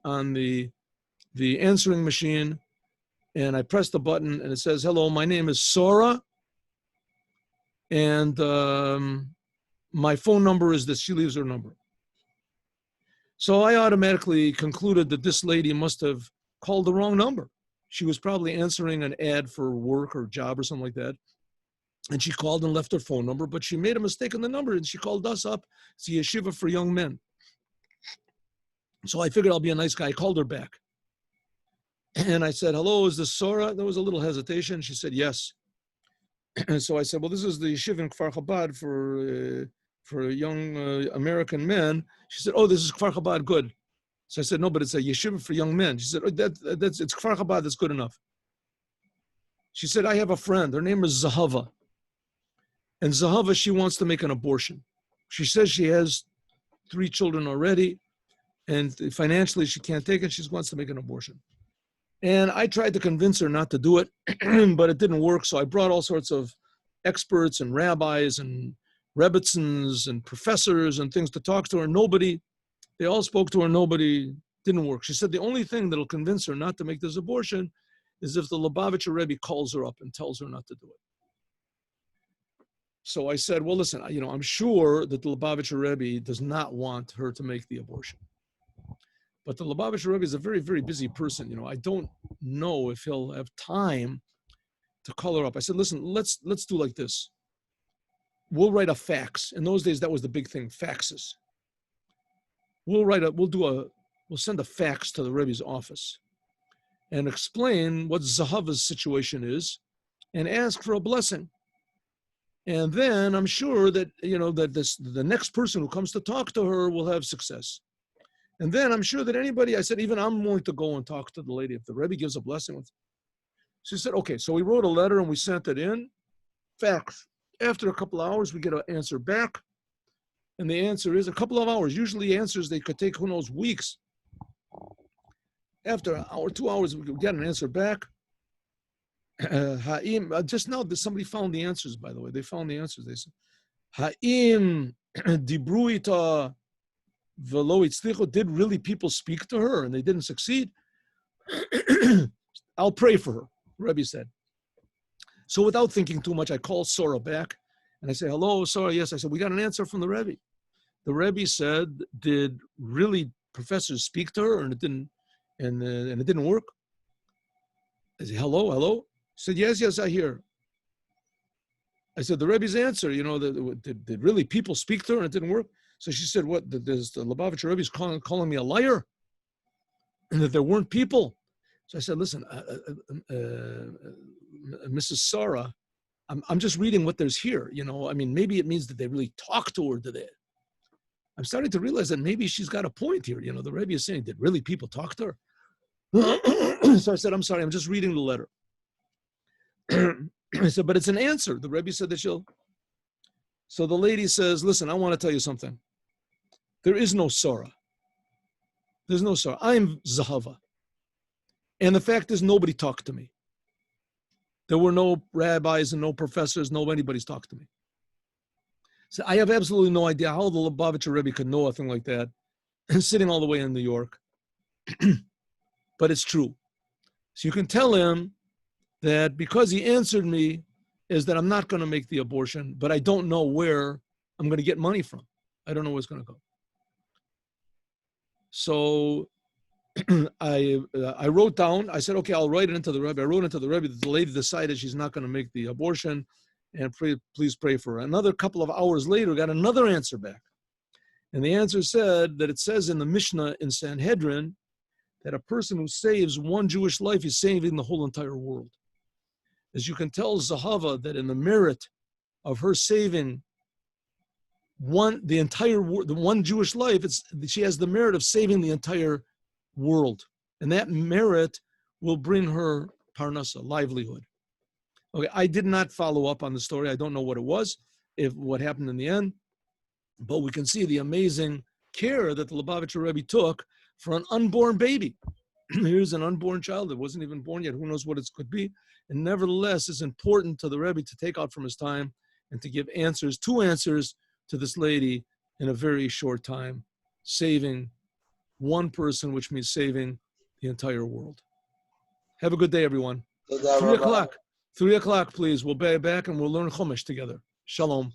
on the answering machine, and I press the button, and it says, "Hello, my name is Sora, and my phone number is this." She leaves her number. So I automatically concluded that this lady must have called the wrong number. She was probably answering an ad for work or job or something like that. And she called and left her phone number, but she made a mistake on the number, and she called us up. It's a yeshiva for young men. So I figured I'll be a nice guy. I called her back. And I said, "Hello, is this Sora?" There was a little hesitation. She said, "Yes." And so I said, "Well, this is the yeshiva in Kfar Chabad for young American men." She said, "Oh, this is Kfar Chabad, good." So I said, "No, but it's a yeshiva for young men." She said, "Oh, it's Kfar Chabad, that's good enough." She said, "I have a friend. Her name is Zahava. And Zahava, she wants to make an abortion. She says she has 3 children already, and financially she can't take it. She wants to make an abortion." And I tried to convince her not to do it, but it didn't work. So I brought all sorts of experts and rabbis and rebbitzins and professors and things to talk to her. They all spoke to her. Nobody, didn't work. She said the only thing that'll convince her not to make this abortion is if the Lubavitcher Rebbe calls her up and tells her not to do it. So I said, "Well, listen, I'm sure that the Lubavitcher Rebbe does not want her to make the abortion. But the Lubavitcher Rebbe is a very, very busy person. I don't know if he'll have time to call her up." I said, "Listen, let's do like this. We'll write a fax." In those days, that was the big thing, faxes. We'll send a fax to the Rebbe's office and explain what Zahava's situation is and ask for a blessing. And then I'm sure that, the next person who comes to talk to her will have success. And then I'm sure that anybody," I said, "even I'm willing to go and talk to the lady if the Rebbe gives a blessing." She said, "Okay." So we wrote a letter and we sent it in, fax. After a couple of hours, we get an answer back. And the answer is a couple of hours. Usually answers, they could take, who knows, weeks. After an hour, 2 hours, we get an answer back. Just now, somebody found the answers, by the way. They found the answers. They said, "Ha'im dibru ita velo itzlichu." Did really people speak to her and they didn't succeed? "I'll pray for her," Rebbe said. So without thinking too much, I called Sora back and I say, "Hello, Sora." "Yes." I said, "We got an answer from the Rebbe. The Rebbe said, did really professors speak to her and it didn't work?" I said, hello. She said, yes, I hear." I said, "The Rebbe's answer, did really people speak to her and it didn't work?" So she said, "What, the Lubavitcher Rebbe's calling me a liar? And that there weren't people?" So I said, "Listen, Mrs. Sora, I'm just reading what there's here. Maybe it means that they really talked to her. I'm starting to realize that maybe she's got a point here. The Rebbe is saying, did really people talk to her?" So I said, "I'm sorry, I'm just reading the letter." I said, "But it's an answer. The Rebbe said that she'll..." So the lady says, "Listen, I want to tell you something. There is no Sora. There's no Sora. I'm Zahava. And the fact is, nobody talked to me. There were no rabbis and no professors. Anybody's talked to me. So I have absolutely no idea how the Lubavitcher Rebbe could know a thing like that, sitting all the way in New York. But it's true. So you can tell him that because he answered me is that I'm not going to make the abortion, but I don't know where I'm going to get money from. I don't know where it's going to go." So I wrote down, I said, "Okay, I'll write it into the Rebbe." I wrote into the Rebbe that the lady decided she's not going to make the abortion and please pray for her. Another couple of hours later, got another answer back. And the answer said that it says in the Mishnah in Sanhedrin that a person who saves one Jewish life is saving the whole entire world. As you can tell Zahava that in the merit of her saving the one Jewish life, she has the merit of saving the entire world. And that merit will bring her parnasa, livelihood. Okay, I did not follow up on the story. I don't know what it was, what happened in the end, but we can see the amazing care that the Lubavitcher Rebbe took for an unborn baby. Here's an unborn child that wasn't even born yet. Who knows what it could be? And nevertheless, it's important to the Rebbe to take out from his time and to give two answers to this lady in a very short time, saving one person, which means saving the entire world. Have a good day, everyone. 3 o'clock. 3 o'clock, please. We'll be back and we'll learn Chumash together. Shalom.